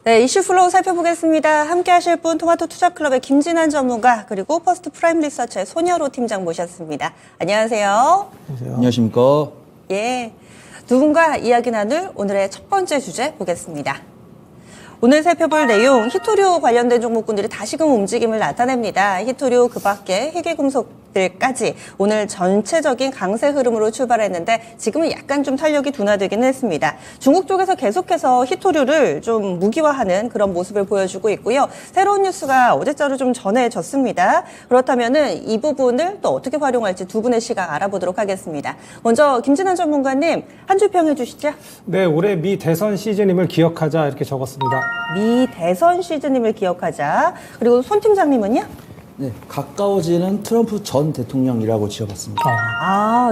네, 이슈 플로우 살펴보겠습니다. 함께 하실 분 토마토 투자클럽의 김진환 전문가 그리고 퍼스트 프라임 리서치의 손여로 팀장 모셨습니다. 안녕하세요. 안녕하십니까. 예, 두 분과 이야기 나눌 오늘의 첫 번째 주제 보겠습니다. 오늘 살펴볼 내용, 히토류 관련된 종목군들이 다시금 움직임을 나타냅니다. 히토류 그 밖에 희귀금속들까지 오늘 전체적인 강세 흐름으로 출발했는데 지금은 약간 좀 탄력이 둔화되긴 했습니다. 중국 쪽에서 계속해서 히토류를 좀 무기화하는 그런 모습을 보여주고 있고요. 새로운 뉴스가 어제자로 좀 전해졌습니다. 그렇다면은 이 부분을 또 어떻게 활용할지 두 분의 시각 알아보도록 하겠습니다. 먼저 김진환 전문가님 한 줄 평해 주시죠. 네, 올해 미 대선 시즌임을 기억하자 이렇게 적었습니다. 미 대선 시즌임을 기억하자. 그리고 손 팀장님은요? 네, 가까워지는 트럼프 전 대통령이라고 지어봤습니다.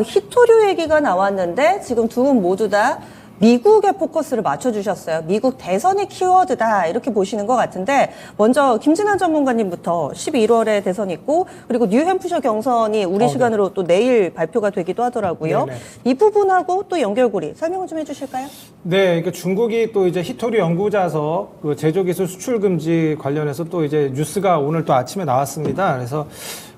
히토류 얘기가 나왔는데 지금 두 분 모두 다 미국에 포커스를 맞춰주셨어요. 미국 대선이 키워드다 이렇게 보시는 것 같은데 먼저 김진환 전문가님부터 11월에 대선 있고 그리고 뉴햄프셔 경선이 우리 시간으로 또 내일 발표가 되기도 하더라고요. 네네. 이 부분하고 또 연결고리 설명을 좀 해주실까요? 네, 그러니까 중국이 또 이제 히토류 연구자서 그 제조기술 수출 금지 관련해서 또 이제 뉴스가 오늘 또 아침에 나왔습니다. 그래서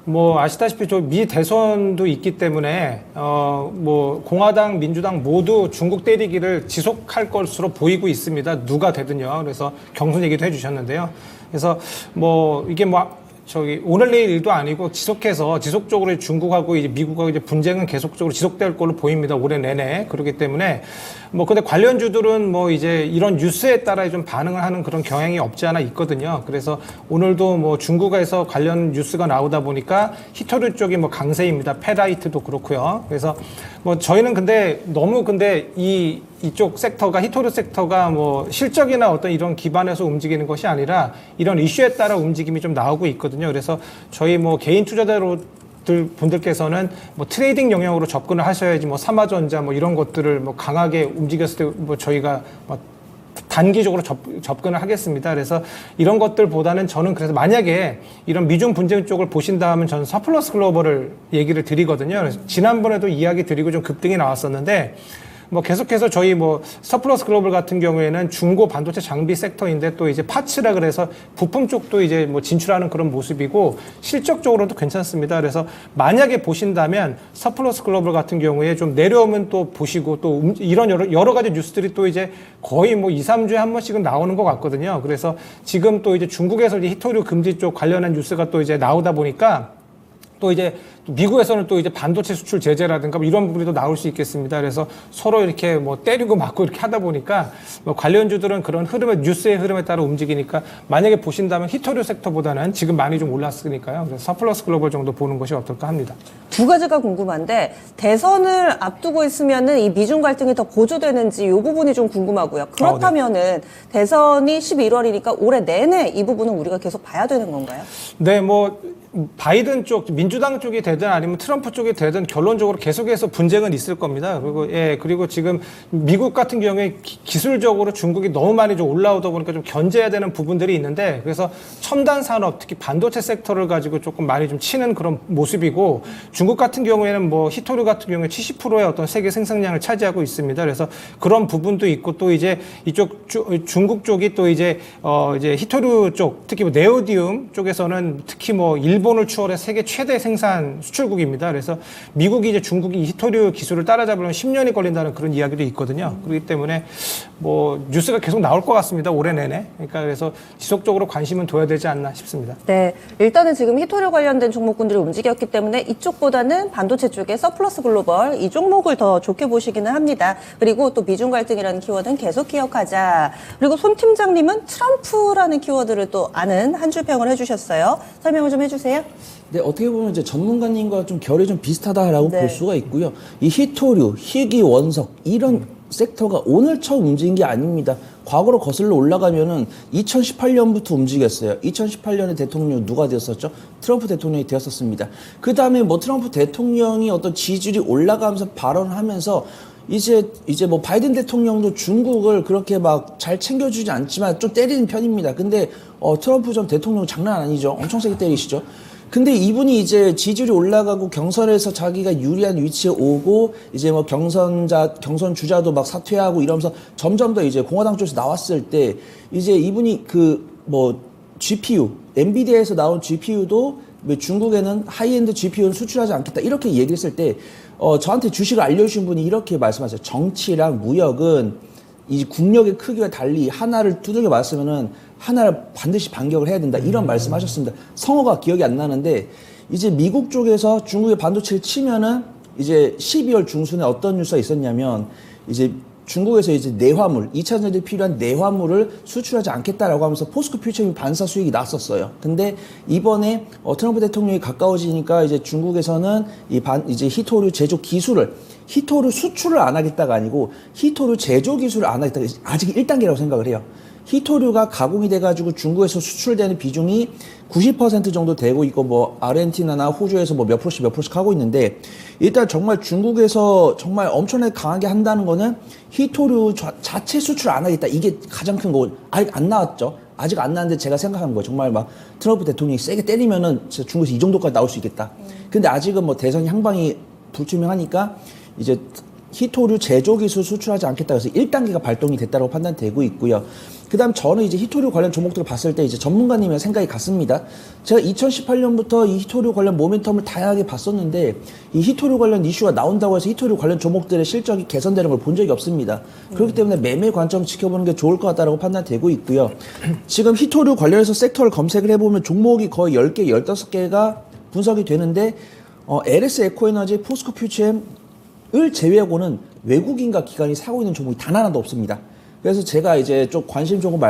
뭐 아시다시피 저 미 대선도 있기 때문에 뭐 공화당, 민주당 모두 중국 때리기를 지속할 것으로 보이고 있습니다. 누가 되든요. 그래서 경선 얘기도 해주셨는데요. 그래서 뭐 이게 뭐 오늘 내일 일도 아니고 지속적으로 중국하고 이제 미국하고 이제 분쟁은 계속적으로 지속될 걸로 보입니다. 올해 내내. 그렇기 때문에 뭐 근데 관련주들은 뭐 이제 이런 뉴스에 따라 좀 반응을 하는 그런 경향이 없지 않아 있거든요. 그래서 오늘도 뭐 중국에서 관련 뉴스가 나오다 보니까 히토류 쪽이 뭐 강세입니다. 페라이트도 그렇고요. 그래서 뭐 저희는 근데 너무 근데 이쪽 섹터가 히토류 섹터가 뭐 실적이나 어떤 이런 기반에서 움직이는 것이 아니라 이런 이슈에 따라 움직임이 좀 나오고 있거든요. 그래서 저희 뭐 개인 투자자로 분들께서는 뭐 트레이딩 영역으로 접근을 하셔야지 뭐 삼화전자 뭐 이런 것들을 뭐 강하게 움직였을 때 뭐 저희가 뭐 단기적으로 접근을 하겠습니다. 그래서 이런 것들보다는 저는 그래서 만약에 이런 미중 분쟁 쪽을 보신다면 저는 서플러스 글로벌을 얘기를 드리거든요. 그래서 지난번에도 이야기 드리고 좀 급등이 나왔었는데 뭐 계속해서 저희 뭐 서플러스 글로벌 같은 경우에는 중고 반도체 장비 섹터인데 또 이제 파츠라 그래서 부품 쪽도 이제 뭐 진출하는 그런 모습이고 실적적으로도 괜찮습니다. 그래서 만약에 보신다면 서플러스 글로벌 같은 경우에 좀 내려오면 또 보시고 또 이런 여러 가지 뉴스들이 또 이제 거의 뭐 2, 3주에 한 번씩은 나오는 것 같거든요. 그래서 지금 또 이제 중국에서 이제 히토류 금지 쪽 관련한 뉴스가 또 이제 나오다 보니까 또 이제 미국에서는 또 이제 반도체 수출 제재라든가 뭐 이런 부분이 또 나올 수 있겠습니다. 그래서 서로 이렇게 뭐 때리고 맞고 이렇게 하다 보니까 뭐 관련주들은 그런 뉴스의 흐름에 따라 움직이니까 만약에 보신다면 히토류 sektor보다는 지금 많이 좀 올랐으니까요. 그래서 서플러스 글로벌 정도 보는 것이 어떨까 합니다. 두 가지가 궁금한데 대선을 앞두고 있으면은 이 미중 갈등이 더 고조되는지 이 부분이 좀 궁금하고요. 그렇다면은 대선이 11월이니까 올해 내내 이 부분은 우리가 계속 봐야 되는 건가요? 네, 뭐 바이든 쪽, 민주당 쪽이 되든 아니면 트럼프 쪽이 되든 결론적으로 계속해서 분쟁은 있을 겁니다. 그리고 지금 미국 같은 경우에 기술적으로 중국이 너무 많이 좀 올라오다 보니까 좀 견제해야 되는 부분들이 있는데 그래서 첨단 산업, 특히 반도체 섹터를 가지고 조금 많이 좀 치는 그런 모습이고 중국 같은 경우에는 뭐 히토류 같은 경우에 70%의 어떤 세계 생산량을 차지하고 있습니다. 그래서 그런 부분도 있고 또 이제 이쪽 중국 쪽이 또 이제 히토류 쪽, 특히 뭐 네오디움 쪽에서는 특히 뭐 일본을 추월해 세계 최대 생산 수출국입니다. 그래서 미국이 이제 중국이 히토류 기술을 따라잡으려면 10년이 걸린다는 그런 이야기도 있거든요. 그렇기 때문에 뭐 뉴스가 계속 나올 것 같습니다. 올해 내내. 그러니까 그래서 지속적으로 관심은 둬야 되지 않나 싶습니다. 네, 일단은 지금 히토류 관련된 종목군들이 움직였기 때문에 이쪽보다는 반도체 쪽에 서플러스 글로벌 이 종목을 더 좋게 보시기는 합니다. 그리고 또 미중 갈등이라는 키워드는 계속 기억하자. 그리고 손 팀장님은 트럼프라는 키워드를 또 아는 한 줄 평을 해주셨어요. 설명을 좀 해주세요. 네, 어떻게 보면 이제 전문가님과 좀 결이 좀 비슷하다라고 볼 수가 있고요. 이 히토류, 희귀 원석 이런 섹터가 오늘 처음 움직인 게 아닙니다. 과거로 거슬러 올라가면은 2018년부터 움직였어요. 2018년에 대통령 누가 되었었죠? 트럼프 대통령이 되었었습니다. 그 다음에 뭐 트럼프 대통령이 어떤 지지율이 올라가면서 발언을 하면서 이제 뭐 바이든 대통령도 중국을 그렇게 막 잘 챙겨주지 않지만 좀 때리는 편입니다. 근데 트럼프 전 대통령 장난 아니죠. 엄청 세게 때리시죠. 근데 이분이 이제 지지율이 올라가고 경선에서 자기가 유리한 위치에 오고 이제 뭐 경선 주자도 막 사퇴하고 이러면서 점점 더 이제 공화당 쪽에서 나왔을 때 이제 이분이 그 뭐 GPU, 엔비디아에서 나온 GPU도 중국에는 하이엔드 GPU는 수출하지 않겠다 이렇게 얘기했을 때 저한테 주식을 알려주신 분이 이렇게 말씀하세요. 정치랑 무역은 이 국력의 크기와 달리 하나를 두들겨 맞으면은 하나를 반드시 반격을 해야 된다 이런 말씀하셨습니다. 성어가 기억이 안 나는데 이제 미국 쪽에서 중국의 반도체를 치면은 이제 12월 중순에 어떤 뉴스가 있었냐면 이제 중국에서 이제 내화물, 2차 전지에 필요한 내화물을 수출하지 않겠다라고 하면서 포스코 퓨처엠이 반사 수익이 났었어요. 근데 이번에 트럼프 대통령이 가까워지니까 이제 중국에서는 이제 히토류 제조 기술을 히토류 수출을 안 하겠다가 아니고 히토류 제조 기술을 안 하겠다가 아직 1단계라고 생각을 해요. 히토류가 가공이 돼가지고 중국에서 수출되는 비중이 90% 정도 되고 있고 뭐 아르헨티나나 호주에서 뭐 몇 프로씩 하고 있는데 일단 정말 중국에서 정말 엄청나게 강하게 한다는 거는 히토류 자체 수출 안 하겠다 이게 가장 큰 거고 아직 안 나왔죠. 아직 안 나왔는데 제가 생각한 거예요. 정말 막 트럼프 대통령이 세게 때리면은 진짜 중국에서 이 정도까지 나올 수 있겠다. 근데 아직은 뭐 대선 향방이 불투명하니까 이제 히토류 제조 기술 수출하지 않겠다 해서 1단계가 발동이 됐다고 판단되고 있고요. 그 다음 저는 이제 히토류 관련 종목들을 봤을 때 이제 전문가님의 생각이 같습니다. 제가 2018년부터 이 히토류 관련 모멘텀을 다양하게 봤었는데 이 히토류 관련 이슈가 나온다고 해서 히토류 관련 종목들의 실적이 개선되는 걸 본 적이 없습니다. 그렇기 때문에 매매 관점 지켜보는 게 좋을 것 같다고 판단되고 있고요. 지금 히토류 관련해서 섹터를 검색을 해보면 종목이 거의 10개, 15개가 분석이 되는데 LS 에코에너지, 포스코 퓨처엠 을 제외하고는 외국인과 기관이 사고 있는 종목이 단 하나도 없습니다. 그래서 제가 이제 좀 관심 조금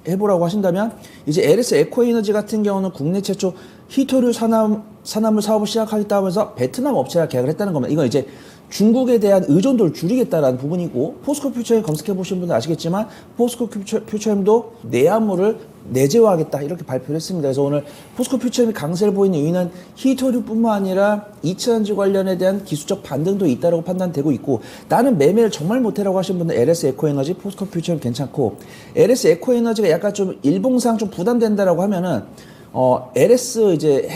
해보라고 하신다면 이제 LS 에코에너지 같은 경우는 국내 최초 히토류 산화물 사업을 시작하겠다 하면서 베트남 업체와 계약을 했다는 겁니다. 이건 이제 중국에 대한 의존도를 줄이겠다라는 부분이고 포스코 퓨처엠 검색해 보신 분들 아시겠지만 포스코 퓨처엠도 내화물을 내재화하겠다 이렇게 발표를 했습니다. 그래서 오늘 포스코 퓨처엠이 강세를 보이는 이유는 히토류뿐만 아니라 2차전지 관련에 대한 기술적 반등도 있다고 판단되고 있고 나는 매매를 정말 못해라고 하신 분은 LS 에코에너지, 포스코 퓨처엠 괜찮고 LS 에코에너지가 약간 좀 일봉상 좀 부담된다라고 하면은 LS 이제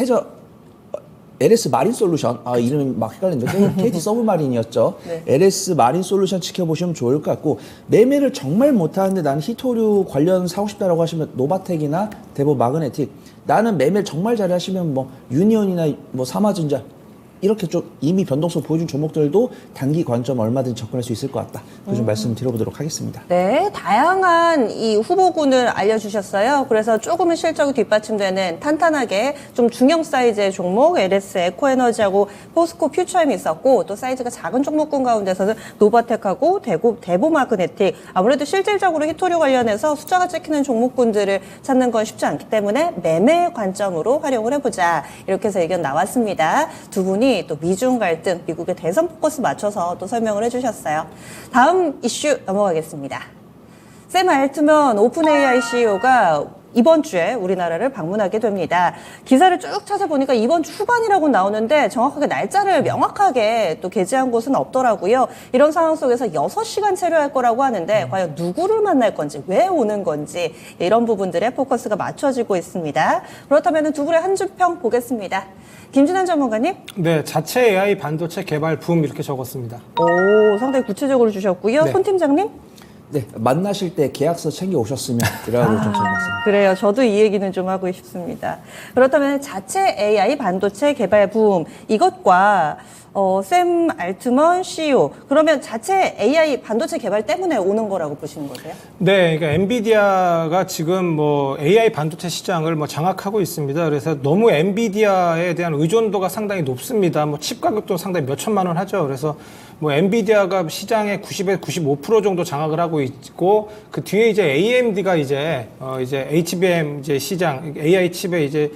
LS 마린 솔루션, 이름이 막 헷갈리는데, KT 서브마린이었죠. 네. LS 마린 솔루션 지켜보시면 좋을 것 같고, 매매를 정말 못하는데 나는 히토류 관련 사고 싶다라고 하시면 노바텍이나 대보 마그네틱, 나는 매매를 정말 잘 하시면 뭐, 유니온이나 뭐, 사마전자, 이렇게 좀 이미 변동성 보여준 종목들도 단기 관점 얼마든지 접근할 수 있을 것 같다. 그 좀 말씀 드려보도록 하겠습니다. 네, 다양한 이 후보군을 알려주셨어요. 그래서 조금은 실적이 뒷받침되는 탄탄하게 좀 중형 사이즈의 종목 LS 에코에너지하고 포스코 퓨처엠이 있었고 또 사이즈가 작은 종목군 가운데서는 노바텍하고 대보 마그네틱 아무래도 실질적으로 히토류 관련해서 숫자가 찍히는 종목군들을 찾는 건 쉽지 않기 때문에 매매 관점으로 활용을 해보자 이렇게 해서 의견 나왔습니다. 두 분이 또 미중 갈등, 미국의 대선 포커스 맞춰서 또 설명을 해주셨어요. 다음 이슈 넘어가겠습니다. 샘 알트먼 오픈 AI CEO가 이번 주에 우리나라를 방문하게 됩니다. 기사를 쭉 찾아보니까 이번 주 후반이라고 나오는데 정확하게 날짜를 명확하게 또 게재한 곳은 없더라고요. 이런 상황 속에서 6시간 체류할 거라고 하는데 과연 누구를 만날 건지, 왜 오는 건지 이런 부분들에 포커스가 맞춰지고 있습니다. 그렇다면 두 분의 한 줄 평 보겠습니다. 김진환 전문가님. 네, 자체 AI 반도체 개발 붐 이렇게 적었습니다. 오, 상당히 구체적으로 주셨고요. 네. 손 팀장님. 네, 만나실 때 계약서 챙겨 오셨으면 이라고 좀 적었습니다. 그래요. 저도 이 얘기는 좀 하고 싶습니다. 그렇다면 자체 AI 반도체 개발 붐 이것과 샘 알트먼 CEO 그러면 자체 AI 반도체 개발 때문에 오는 거라고 보시는 거세요? 네, 그러니까 엔비디아가 지금 뭐 AI 반도체 시장을 뭐 장악하고 있습니다. 그래서 너무 엔비디아에 대한 의존도가 상당히 높습니다. 뭐 칩 가격도 상당히 몇 천만 원 하죠. 그래서 뭐 엔비디아가 시장의 90에서 95% 정도 장악을 하고 있고 그 뒤에 이제 AMD가 이제 HBM 이제 시장 AI 칩에 이제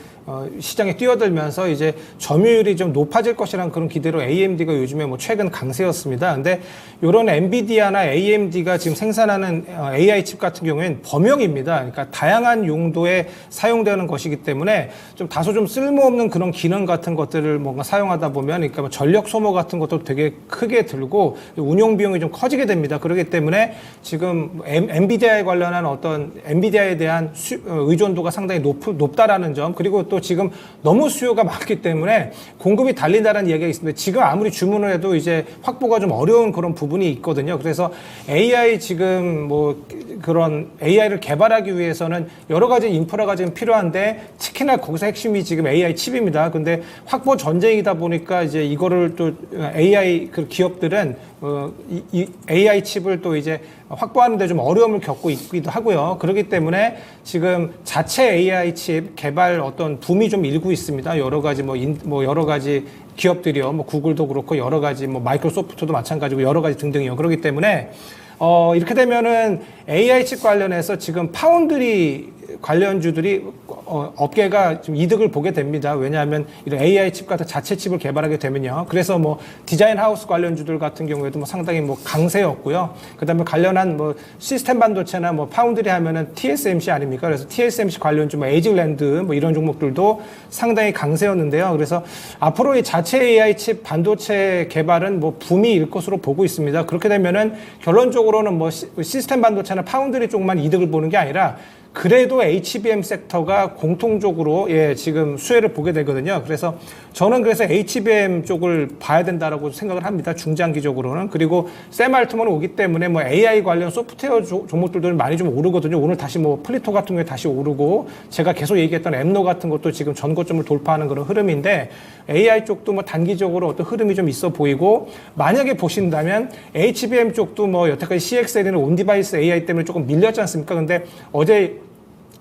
시장에 뛰어들면서 이제 점유율이 좀 높아질 것이라는 그런 기대로 AMD가 요즘에 뭐 최근 강세였습니다. 근데 이런 엔비디아나 AMD가 지금 생산하는 AI 칩 같은 경우에는 범용입니다. 그러니까 다양한 용도에 사용되는 것이기 때문에 좀 다소 좀 쓸모없는 그런 기능 같은 것들을 뭔가 사용하다 보면 그러니까 뭐 전력 소모 같은 것도 되게 크게 들고 운용 비용이 좀 커지게 됩니다. 그렇기 때문에 지금 엔비디아에 관련한 어떤 엔비디아에 대한 의존도가 상당히 높다라는 점 그리고 또 또 지금 너무 수요가 많기 때문에 공급이 달린다는 이야기가 있습니다. 지금 아무리 주문을 해도 이제 확보가 좀 어려운 그런 부분이 있거든요. 그래서 AI 지금 뭐 그런 AI를 개발하기 위해서는 여러 가지 인프라가 지금 필요한데 특히나 거기서 핵심이 지금 AI 칩입니다. 근데 확보 전쟁이다 보니까 이제 이거를 또 AI 그 기업들은 이 AI 칩을 또 이제 확보하는데 좀 어려움을 겪고 있기도 하고요. 그렇기 때문에 지금 자체 AI 칩 개발 어떤 붐이 좀 일고 있습니다. 여러 가지 여러 가지 기업들이요, 뭐 구글도 그렇고 여러 가지 뭐 마이크로소프트도 마찬가지고 여러 가지 등등이요. 그렇기 때문에 이렇게 되면은 AI 칩 관련해서 지금 파운드리 관련주들이 업계가 좀 이득을 보게 됩니다. 왜냐하면 이런 AI 칩 같은 자체 칩을 개발하게 되면요. 그래서 뭐 디자인 하우스 관련주들 같은 경우에도 뭐 상당히 뭐 강세였고요. 그다음에 관련한 뭐 시스템 반도체나 뭐 파운드리 하면은 TSMC 아닙니까? 그래서 TSMC 관련주 뭐 에이즐랜드 뭐 이런 종목들도 상당히 강세였는데요. 그래서 앞으로 이 자체 AI 칩 반도체 개발은 뭐 붐이 일 것으로 보고 있습니다. 그렇게 되면은 결론적으로는 뭐 시스템 반도체나 파운드리 쪽만 이득을 보는 게 아니라 그래도 HBM 섹터가 공통적으로 지금 수혜를 보게 되거든요. 그래서 저는 그래서 HBM 쪽을 봐야 된다라고 생각을 합니다. 중장기적으로는. 그리고 샘 알트먼이 오기 때문에 뭐 AI 관련 소프트웨어 종목들도 많이 좀 오르거든요. 오늘 다시 뭐 플리토 같은 게 다시 오르고 제가 계속 얘기했던 엠노 같은 것도 지금 전고점을 돌파하는 그런 흐름인데 AI 쪽도 뭐 단기적으로 어떤 흐름이 좀 있어 보이고 만약에 보신다면 HBM 쪽도 뭐 여태까지 CXL이나 온디바이스 AI 때문에 조금 밀렸지 않습니까? 근데 어제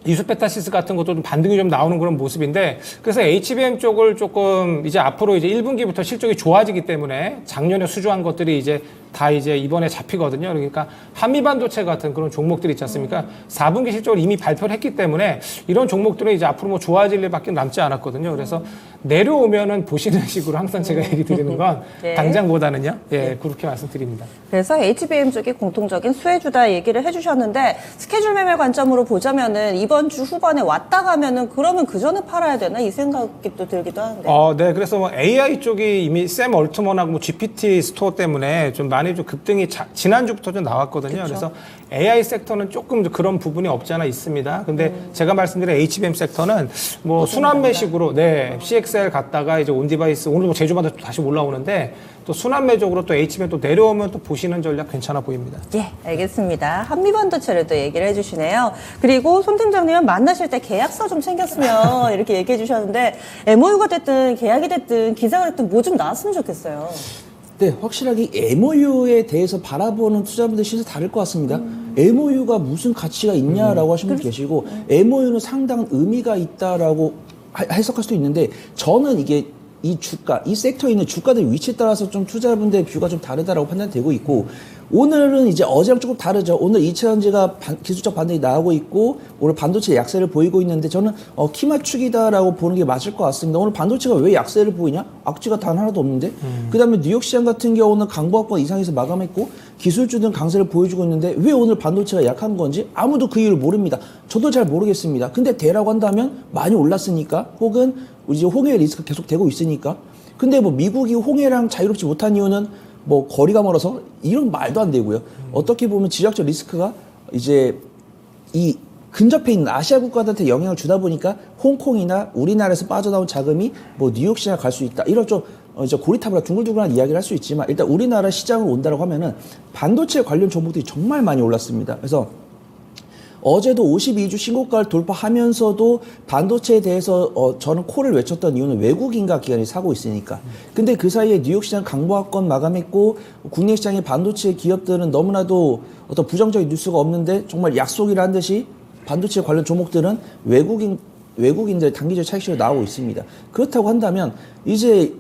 이수페타시스 같은 것도 좀 반등이 좀 나오는 그런 모습인데 그래서 HBM 쪽을 조금 이제 앞으로 이제 1분기부터 실적이 좋아지기 때문에 작년에 수주한 것들이 이제 다 이제 이번에 잡히거든요. 그러니까 한미반도체 같은 그런 종목들이 있지 않습니까? 4분기 실적을 이미 발표를 했기 때문에 이런 종목들은 이제 앞으로 뭐 좋아질 일밖에 남지 않았거든요. 그래서 내려오면은 보시는 식으로 항상 제가 얘기 드리는 건 네. 당장보다는요. 그렇게 말씀드립니다. 그래서 HBM 쪽이 공통적인 수혜주다 얘기를 해주셨는데 스케줄 매매 관점으로 보자면은 이번 주 후반에 왔다 가면은 그러면 그 전에 팔아야 되나 이 생각이 또 들기도 하는데. 네. 그래서 뭐 AI 쪽이 이미 샘 얼트먼하고 뭐 GPT 스토어 때문에 좀 많이 좀 급등이 지난주부터 좀 나왔거든요. 그쵸? 그래서 AI 섹터는 조금 그런 부분이 없지 않아 있습니다. 근데 제가 말씀드린 HBM 섹터는 뭐 순환매식으로 CXL 갔다가 이제 온디바이스 오늘 뭐 제주마다 또 다시 올라오는데 또 순환매적으로 또 HBM 또 내려오면 또 보시는 전략 괜찮아 보입니다. 예, 알겠습니다. 한미반도체를 또 얘기를 해주시네요. 그리고 손 팀장님은 만나실 때 계약서 좀 챙겼으면 이렇게 얘기해 주셨는데 MOU가 됐든 계약이 됐든 기사가 됐든 뭐 좀 나왔으면 좋겠어요. 네, 확실하게 MOU에 대해서 바라보는 투자분들 시선 다를 것 같습니다. MOU가 무슨 가치가 있냐라고 하시는 분 계시고 MOU는 상당한 의미가 있다라고 해석할 수도 있는데 저는 이게 이 주가, 이 섹터에 있는 주가들 위치에 따라서 좀 투자분들의 뷰가 좀 다르다라고 판단되고 있고 오늘은 이제 어제랑 조금 다르죠. 오늘 2차전지가 기술적 반등이 나오고 있고 오늘 반도체 약세를 보이고 있는데 저는 키 맞추기다라고 보는 게 맞을 것 같습니다. 오늘 반도체가 왜 약세를 보이냐? 악재가 단 하나도 없는데 그다음에 뉴욕 시장 같은 경우는 강보합권 이상에서 마감했고 기술주들은 강세를 보여주고 있는데 왜 오늘 반도체가 약한 건지 아무도 그 이유를 모릅니다. 저도 잘 모르겠습니다. 근데 대라고 한다면 많이 올랐으니까 혹은 이제 홍해 리스크가 계속 되고 있으니까 근데 뭐 미국이 홍해랑 자유롭지 못한 이유는 뭐 거리가 멀어서 이런 말도 안 되고요. 어떻게 보면 지정학적 리스크가 이제 이 근접해 있는 아시아 국가들한테 영향을 주다 보니까 홍콩이나 우리나라에서 빠져나온 자금이 뭐 뉴욕 시장 갈 수 있다. 이런 좀 고리타분한 둥글둥글한 이야기를 할 수 있지만 일단 우리나라 시장으로 온다라고 하면은 반도체 관련 종목들이 정말 많이 올랐습니다. 그래서 어제도 52주 신고가를 돌파하면서도 반도체에 대해서 저는 콜을 외쳤던 이유는 외국인과 기관이 사고 있으니까. 근데 그 사이에 뉴욕 시장 강보합권 마감했고 국내 시장의 반도체 기업들은 너무나도 어떤 부정적인 뉴스가 없는데 정말 약속이라 한 듯이 반도체 관련 종목들은 외국인들의 단기적 차익실로 나오고 있습니다. 그렇다고 한다면 이제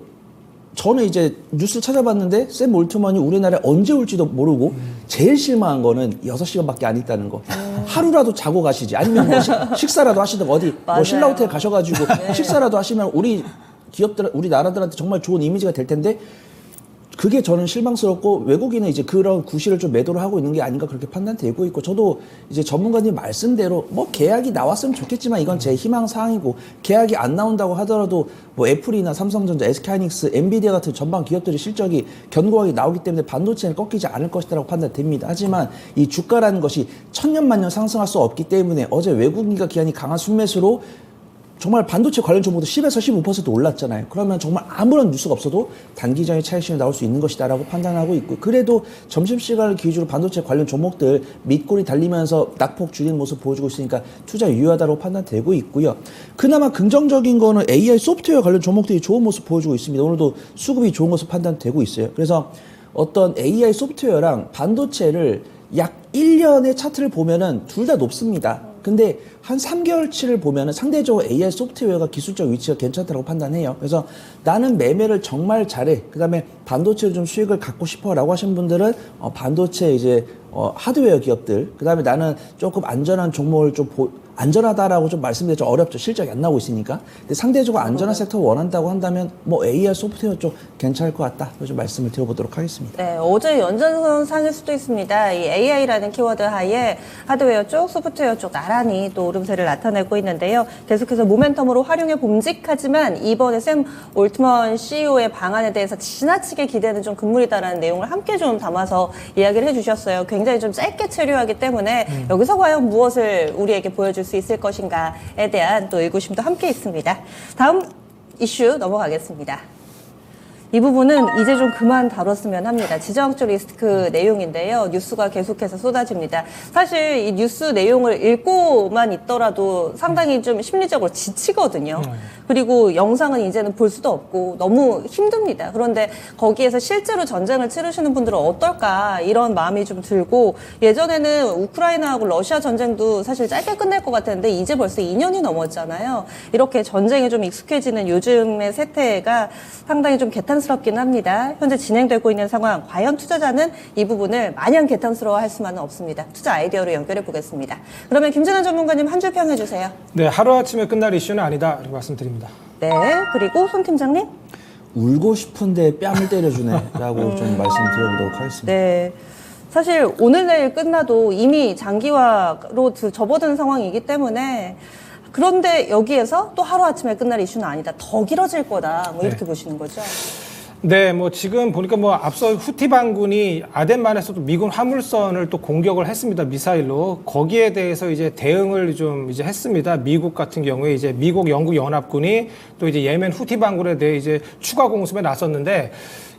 저는 이제 뉴스를 찾아봤는데 샘 올트먼이 우리나라에 언제 올지도 모르고 제일 실망한 거는 6시간밖에 안 있다는 거. 하루라도 자고 가시지. 아니면 뭐 식사라도 하시든 어디 뭐 신라 호텔 가셔가지고 식사라도 하시면 우리 기업들, 우리 나라들한테 정말 좋은 이미지가 될 텐데 그게 저는 실망스럽고 외국인은 이제 그런 구실을 좀 매도를 하고 있는 게 아닌가 그렇게 판단되고 있고 저도 이제 전문가님 말씀대로 뭐 계약이 나왔으면 좋겠지만 이건 제 희망 사항이고 계약이 안 나온다고 하더라도 뭐 애플이나 삼성전자, SK하이닉스, 엔비디아 같은 전방 기업들의 실적이 견고하게 나오기 때문에 반도체는 꺾이지 않을 것이라고 판단됩니다. 하지만 이 주가라는 것이 천년만년 상승할 수 없기 때문에 어제 외국인과 기관이 강한 순매수로 정말 반도체 관련 종목도 10에서 15% 올랐잖아요. 그러면 정말 아무런 뉴스가 없어도 단기적인 차익실이 나올 수 있는 것이다라고 판단하고 있고, 그래도 점심시간을 기준으로 반도체 관련 종목들 밑골이 달리면서 낙폭 줄이는 모습 보여주고 있으니까 투자 유효하다고 판단되고 있고요. 그나마 긍정적인 거는 AI 소프트웨어 관련 종목들이 좋은 모습 보여주고 있습니다. 오늘도 수급이 좋은 것으로 판단되고 있어요. 그래서 어떤 AI 소프트웨어랑 반도체를 약 1년의 차트를 보면은 둘 다 높습니다. 근데 한 3개월치를 보면은 상대적으로 AI 소프트웨어가 기술적 위치가 괜찮다고 판단해요. 그래서 나는 매매를 정말 잘해. 그 다음에 반도체로 좀 수익을 갖고 싶어 라고 하신 분들은 반도체 이제 하드웨어 기업들, 그 다음에 나는 조금 안전한 종목을 좀 안전하다라고 좀 말씀드리기 좀 어렵죠. 실적이 안 나오고 있으니까. 근데 상대적으로 안전한 섹터 원한다고 한다면 뭐 AI 소프트웨어 쪽 괜찮을 것 같다. 좀 말씀을 드려보도록 하겠습니다. 네, 어제 연장선 상일 수도 있습니다. 이 AI라는 키워드 하에 하드웨어 쪽, 소프트웨어 쪽 나란히 또 오름세를 나타내고 있는데요. 계속해서 모멘텀으로 활용해 봄직하지만 이번에 샘 올트먼 CEO의 방안에 대해서 지나치게 기대는 좀 금물이다라는 내용을 함께 좀 담아서 이야기를 해주셨어요. 굉장히 좀 짧게 체류하기 때문에 여기서 과연 무엇을 우리에게 보여줄 수 있을 것인가에 대한 또 의구심도 함께 있습니다. 다음 이슈 넘어가겠습니다. 이 부분은 이제 좀 그만 다뤘으면 합니다. 지정학적 리스크 내용인데요. 뉴스가 계속해서 쏟아집니다. 사실 이 뉴스 내용을 읽고만 있더라도 상당히 좀 심리적으로 지치거든요. 그리고 영상은 이제는 볼 수도 없고 너무 힘듭니다. 그런데 거기에서 실제로 전쟁을 치르시는 분들은 어떨까 이런 마음이 좀 들고, 예전에는 우크라이나하고 러시아 전쟁도 사실 짧게 끝날 것 같았는데 이제 벌써 2년이 넘었잖아요. 이렇게 전쟁에 좀 익숙해지는 요즘의 세태가 상당히 좀 개탄스럽긴 합니다. 현재 진행되고 있는 상황, 과연 투자자는 이 부분을 마냥 개탄스러워할 수만은 없습니다. 투자 아이디어로 연결해 보겠습니다. 그러면 김진환 전문가님 한 줄 평해 주세요. 네, 하루아침에 끝날 이슈는 아니다 이렇게 말씀드립니다. 네, 그리고 손 팀장님. 울고 싶은데 뺨을 때려주네라고 좀 말씀드려보도록 하겠습니다. 네. 사실 오늘 내일 끝나도 이미 장기화로 접어든 상황이기 때문에, 그런데 여기에서 또 하루아침에 끝날 이슈는 아니다. 더 길어질 거다. 뭐 이렇게 보시는 거죠. 네, 뭐 지금 보니까 뭐 앞서 후티 반군이 아덴만에서도 미군 화물선을 또 공격을 했습니다. 미사일로. 거기에 대해서 이제 대응을 좀 이제 했습니다. 미국 같은 경우에 이제 미국 영국 연합군이 또 이제 예멘 후티 반군에 대해 이제 추가 공습에 나섰는데,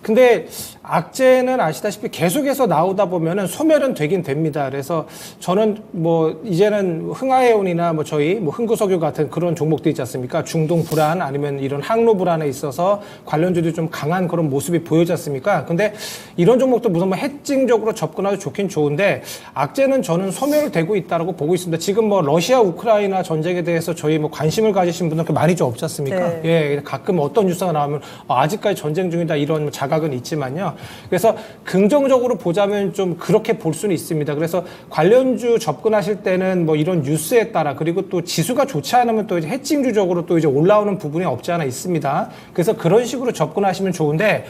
근데 악재는 아시다시피 계속해서 나오다 보면은 소멸은 되긴 됩니다. 그래서 저는 뭐 이제는 흥하해온이나 뭐 저희 뭐 흥구석유 같은 그런 종목도 있지 않습니까? 중동 불안 아니면 이런 항로 불안에 있어서 관련주들이 좀 강한 그런 모습이 보여지 않습니까? 근데 이런 종목도 무슨 뭐 해칭적으로 접근하기 좋긴 좋은데 악재는 저는 소멸되고 있다고 보고 있습니다. 지금 뭐 러시아 우크라이나 전쟁에 대해서 저희 뭐 관심을 가지신 분들 많이 좀 없지 않습니까? 네. 예, 가끔 어떤 뉴스가 나오면 아직까지 전쟁 중이다 이런 자각은 있지만요. 그래서 긍정적으로 보자면 좀 그렇게 볼 수는 있습니다. 그래서 관련주 접근하실 때는 뭐 이런 뉴스에 따라, 그리고 또 지수가 좋지 않으면 또 이제 해칭주적으로 또 이제 올라오는 부분이 없지 않아 있습니다. 그래서 그런 식으로 접근하시면 좋은데,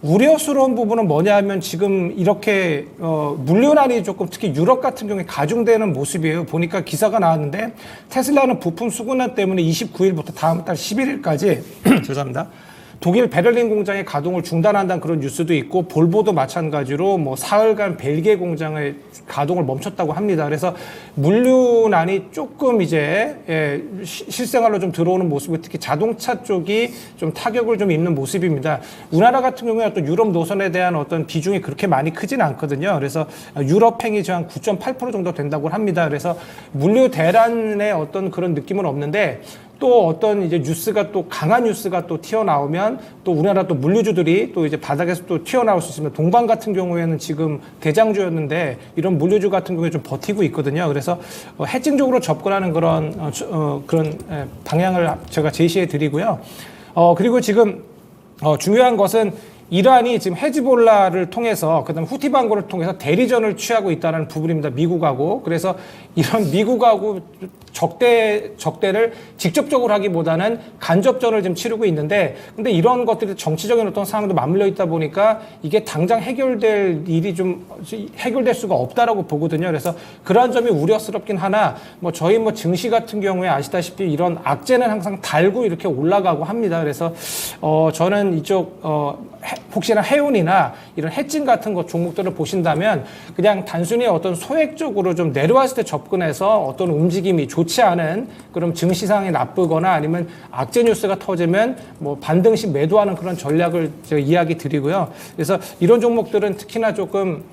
우려스러운 부분은 뭐냐 하면 지금 이렇게 물류난이 조금 특히 유럽 같은 경우에 가중되는 모습이에요. 보니까 기사가 나왔는데 테슬라는 부품 수급난 때문에 29일부터 다음 달 11일까지 죄송합니다. 독일 베를린 공장의 가동을 중단한다는 그런 뉴스도 있고, 볼보도 마찬가지로 뭐 사흘간 벨기에 공장의 가동을 멈췄다고 합니다. 그래서 물류난이 조금 이제 실생활로 좀 들어오는 모습이, 특히 자동차 쪽이 좀 타격을 좀 입는 모습입니다. 우리나라 같은 경우에 어떤 유럽 노선에 대한 어떤 비중이 그렇게 많이 크지는 않거든요. 그래서 유럽행이 한 9.8% 정도 된다고 합니다. 그래서 물류 대란의 어떤 그런 느낌은 없는데, 또 어떤 이제 뉴스가 또 강한 뉴스가 또 튀어나오면 또 우리나라 또 물류주들이 또 이제 바닥에서 또 튀어나올 수 있습니다. 동방 같은 경우에는 지금 대장주였는데 이런 물류주 같은 경우에 좀 버티고 있거든요. 그래서 해칭적으로 접근하는 그런 방향을 제가 제시해 드리고요. 그리고 지금 중요한 것은 이란이 지금 헤즈볼라를 통해서, 그다음 후티 반군을 통해서 대리전을 취하고 있다는 부분입니다. 미국하고. 그래서 이런 미국하고 적대를 직접적으로 하기보다는 간접전을 지금 치르고 있는데, 근데 이런 것들이 정치적인 어떤 상황도 맞물려 있다 보니까 이게 당장 해결될 일이 좀 해결될 수가 없다라고 보거든요. 그래서 그러한 점이 우려스럽긴 하나, 뭐 저희 뭐 증시 같은 경우에 아시다시피 이런 악재는 항상 달고 이렇게 올라가고 합니다. 그래서 저는 이쪽 혹시나 해운이나 이런 해진 같은 것 종목들을 보신다면 그냥 단순히 어떤 소액적으로 좀 내려왔을 때 접근해서 어떤 움직임이 좋지 않은 그런 증시상이 나쁘거나 아니면 악재 뉴스가 터지면 뭐 반등식 매도하는 그런 전략을 제가 이야기 드리고요. 그래서 이런 종목들은 특히나 조금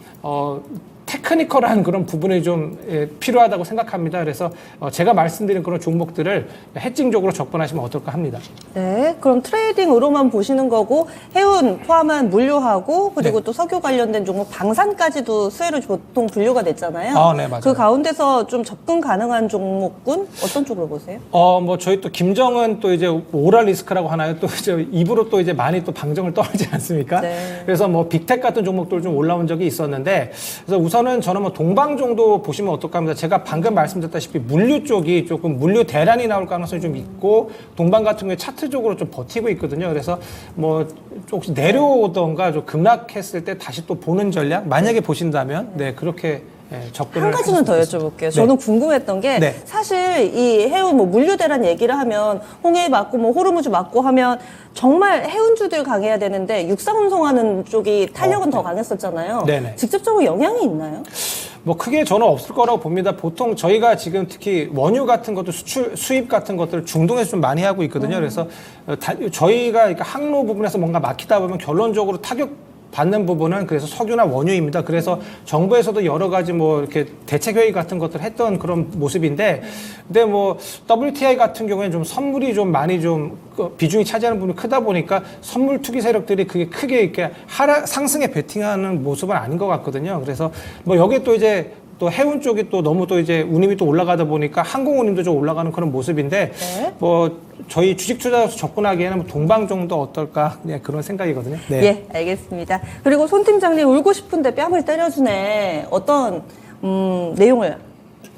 테크니컬한 그런 부분이 좀 필요하다고 생각합니다. 그래서 제가 말씀드린 그런 종목들을 해칭적으로 접근하시면 어떨까 합니다. 네, 그럼 트레이딩으로만 보시는 거고 해운 포함한 물류하고 그리고 네. 또 석유 관련된 종목 방산까지도 수혜로 보통 분류가 됐잖아요. 아, 네, 맞아요. 그 가운데서 좀 접근 가능한 종목군 어떤 쪽으로 보세요? 뭐 저희 또 김정은 또 이제 오랄 리스크라고 하나요? 또 이제 입으로 또 이제 많이 또 방정을 떠오르지 않습니까? 네. 그래서 뭐 빅텍 같은 종목들 좀 올라온 적이 있었는데 그래서 우선은 저는 뭐 동방 정도 보시면 어떨까 합니다. 제가 방금 말씀드렸다시피 물류 쪽이 조금 물류 대란이 나올 가능성이 좀 있고 동방 같은 경우에 차트적으로 좀 버티고 있거든요. 그래서 뭐 혹시 내려오던가 좀 급락했을 때 다시 또 보는 전략 만약에 보신다면 네 그렇게 접근을 한 가지만 더 여쭤볼게요. 저는 궁금했던 게 네. 사실 이 해운 뭐 물류 대란 얘기를 하면 홍해 맞고 뭐 호르무즈 맞고 하면 정말 해운주들 강해야 되는데 육상 운송하는 쪽이 탄력은 더 강했었잖아요. 네네. 직접적으로 영향이 있나요? 뭐 크게 저는 없을 거라고 봅니다. 보통 저희가 지금 특히 원유 같은 것도 수입 같은 것들을 중동에서 좀 많이 하고 있거든요. 그래서 저희가 그러니까 항로 부분에서 뭔가 막히다 보면 결론적으로 타격 받는 부분은 그래서 석유나 원유입니다. 그래서 정부에서도 여러 가지 뭐 이렇게 대책 회의 같은 것들 했던 그런 모습인데, 근데 뭐 WTI 같은 경우에는 좀 선물이 좀 많이 좀 비중이 차지하는 부분이 크다 보니까 선물 투기 세력들이 그게 크게 이렇게 상승에 베팅하는 모습은 아닌 것 같거든요. 그래서 뭐 여기에 또 이제 또 해운 쪽이 또 너무 또 이제 운임이 또 올라가다 보니까 항공운임도 좀 올라가는 그런 모습인데 네. 뭐 저희 주식 투자에서 접근하기에는 뭐 동방 정도 어떨까 네, 그런 생각이거든요. 네. 예, 알겠습니다. 그리고 손 팀장님 울고 싶은데 뺨을 때려주네. 어떤 내용을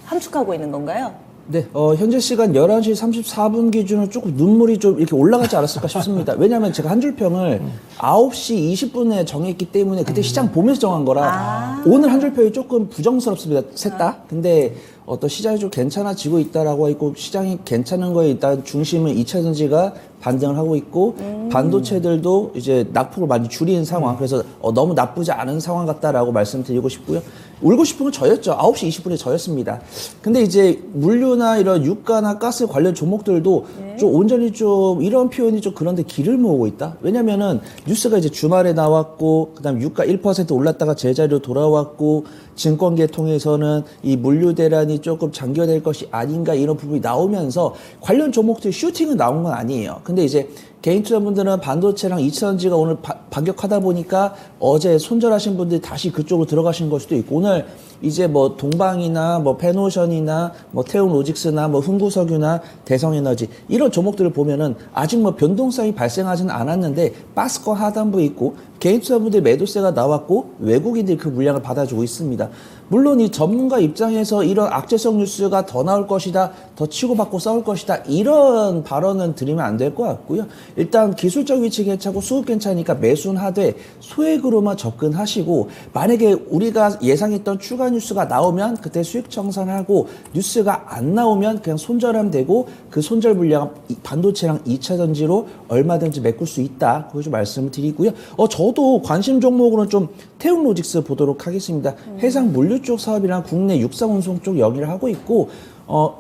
함축하고 있는 건가요? 네, 현재 시간 11시 34분 기준으로 조금 눈물이 좀 이렇게 올라가지 않았을까 싶습니다. 왜냐하면 제가 한 줄 평을 9시 20분에 정했기 때문에 그때 시장 보면서 정한 거라 오늘 한 줄 평이 조금 부정스럽습니다. 셋 다. 근데 어떤 시장이 좀 괜찮아지고 있다라고 있고 시장이 괜찮은 거에 일단 중심은 2차 전지가 반등을 하고 있고 반도체들도 이제 낙폭을 많이 줄인 상황. 그래서 너무 나쁘지 않은 상황 같다라고 말씀드리고 싶고요. 울고 싶은 건 저였죠. 9시 20분에 저였습니다. 근데 이제 물류나 이런 유가나 가스 관련 종목들도 좀 온전히 좀 이런 표현이 좀 그런데 길을 모으고 있다. 왜냐면은 뉴스가 이제 주말에 나왔고 그다음 유가 1% 올랐다가 제자리로 돌아왔고 증권계 통해서는 이 물류 대란이 조금 장기화될 것이 아닌가 이런 부분이 나오면서 관련 종목들 슈팅은 나온 건 아니에요. 근데 이제 개인 투자분들은 반도체랑 2차전지가 오늘 반격하다 보니까 어제 손절하신 분들이 다시 그쪽으로 들어가신 걸 수도 있고 오늘 이제 뭐 동방이나 뭐 페노션이나 뭐 태운로직스나 뭐 흥구석유나 대성에너지 이런 종목들을 보면은 아직 뭐 변동성이 발생하지는 않았는데 바스권 하단부에 있고 개인 투자분들 매도세가 나왔고 외국인들이 그 물량을 받아주고 있습니다. 물론 이 전문가 입장에서 이런 악재성 뉴스가 더 나올 것이다, 더 치고받고 싸울 것이다 이런 발언은 드리면 안 될 것 같고요. 일단 기술적 위치 괜찮고 수급 괜찮으니까 매수는 하되 소액으로만 접근하시고 만약에 우리가 예상했던 추가 뉴스가 나오면 그때 수익 청산하고 뉴스가 안 나오면 그냥 손절하면 되고 그 손절 물량 반도체랑 2차 전지로 얼마든지 메꿀 수 있다. 그거 좀 말씀을 드리고요. 저도 관심 종목으로는 좀 태운로직스 보도록 하겠습니다. 해상 물류 쪽 사업이랑 국내 육상 운송 쪽 여기를 하고 있고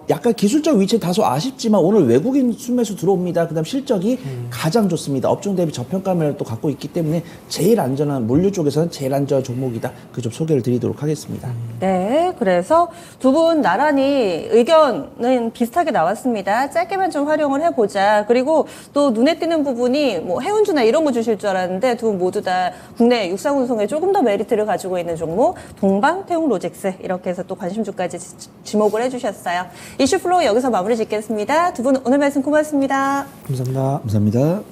약간 기술적 위치 다소 아쉽지만 오늘 외국인 순매수 들어옵니다. 그다음 실적이 가장 좋습니다. 업종 대비 저평가를 또 갖고 있기 때문에 제일 안전한 물류 쪽에서는 제일 안전한 종목이다. 그 좀 소개를 드리도록 하겠습니다. 네, 그래서 두 분 나란히 의견은 비슷하게 나왔습니다. 짧게만 좀 활용을 해보자. 그리고 또 눈에 띄는 부분이 뭐 해운주나 이런 거 주실 줄 알았는데 두 분 모두 다 국내 육상운송에 조금 더 메리트를 가지고 있는 종목 동방, 태웅, 로직스 이렇게 해서 또 관심주까지 지목을 해주셨어요. 이슈 플로우 여기서 마무리 짓겠습니다. 두 분 오늘 말씀 고맙습니다. 감사합니다. 감사합니다.